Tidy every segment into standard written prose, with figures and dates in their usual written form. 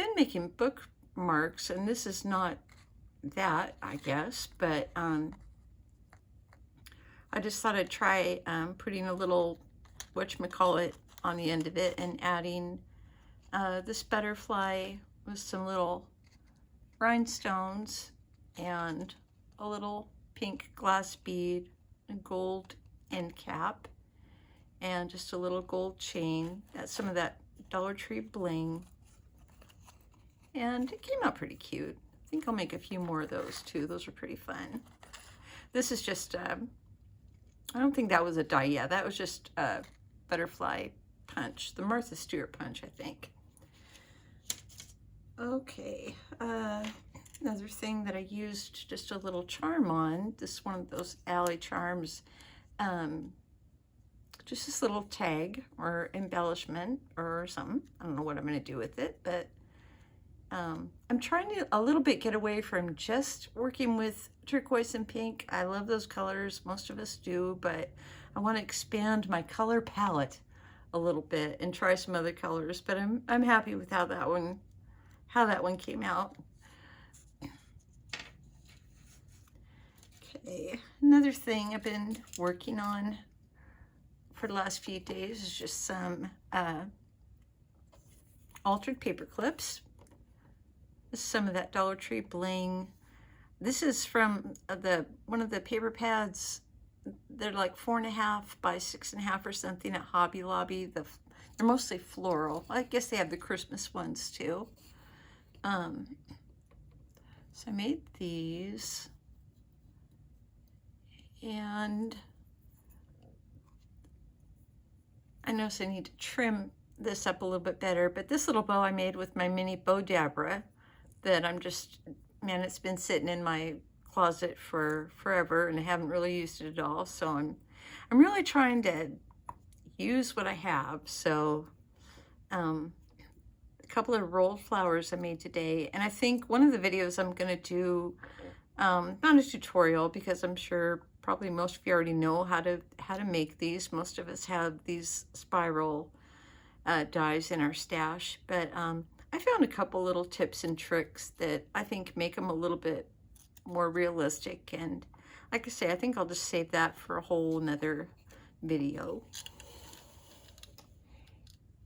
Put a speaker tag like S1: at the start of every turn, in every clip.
S1: Been making bookmarks, and this is not that, I guess, but I just thought I'd try putting a little whatchamacallit on the end of it and adding this butterfly with some little rhinestones and a little pink glass bead, a gold end cap, and just a little gold chain. That's some of that Dollar Tree bling. And it came out pretty cute. I think I'll make a few more of those too. Those are pretty fun. This is just, I don't think that was a die. Yeah, that was just a butterfly punch. The Martha Stewart punch, I think. Okay, another thing that I used just a little charm on, this one of those alley charms, just this little tag or embellishment or something. I don't know what I'm going to do with it, but I'm trying to a little bit get away from just working with turquoise and pink. I love those colors, most of us do, but I want to expand my color palette a little bit and try some other colors. But I'm happy with how that one came out. Okay, another thing I've been working on for the last few days is just some altered paper clips. This is some of that Dollar Tree bling. This is from one of the paper pads. They're like 4.5 by 6.5 or something at Hobby Lobby. They're mostly floral. I guess they have the Christmas ones too. So I made these, and I notice I need to trim this up a little bit better, but this little bow I made with my mini bow dabra that man, it's been sitting in my closet for forever and I haven't really used it at all. So I'm really trying to use what I have. So a couple of rolled flowers I made today, and I think one of the videos I'm going to do, not a tutorial, because I'm sure probably most of you already know how to make these. Most of us have these spiral dies in our stash, but I found a couple little tips and tricks that I think make them a little bit more realistic. And like I say, I think I'll just save that for a whole nother video.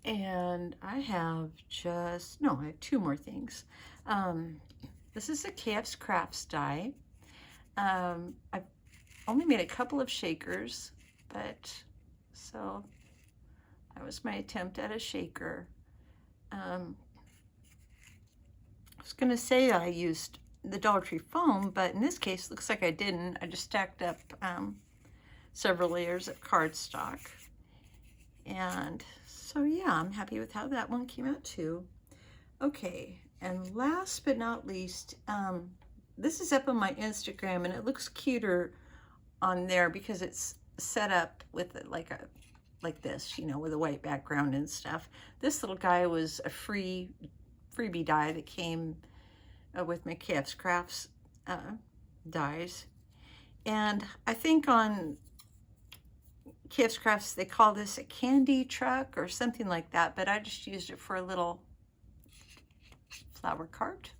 S1: And I have I have two more things. This is a KSCrafts die. I've only made a couple of shakers, but so that was my attempt at a shaker. I was going to say I used the Dollar Tree foam, but in this case, looks like I didn't. I just stacked up several layers of cardstock. And so yeah, I'm happy with how that one came out too. Okay, and last but not least, this is up on my Instagram, and it looks cuter on there because it's set up with like this, you know, with a white background and stuff. This little guy was a freebie die that came with my KSCrafts dies. And I think on KSCrafts they call this a candy truck or something like that, but I just used it for a little flower cart.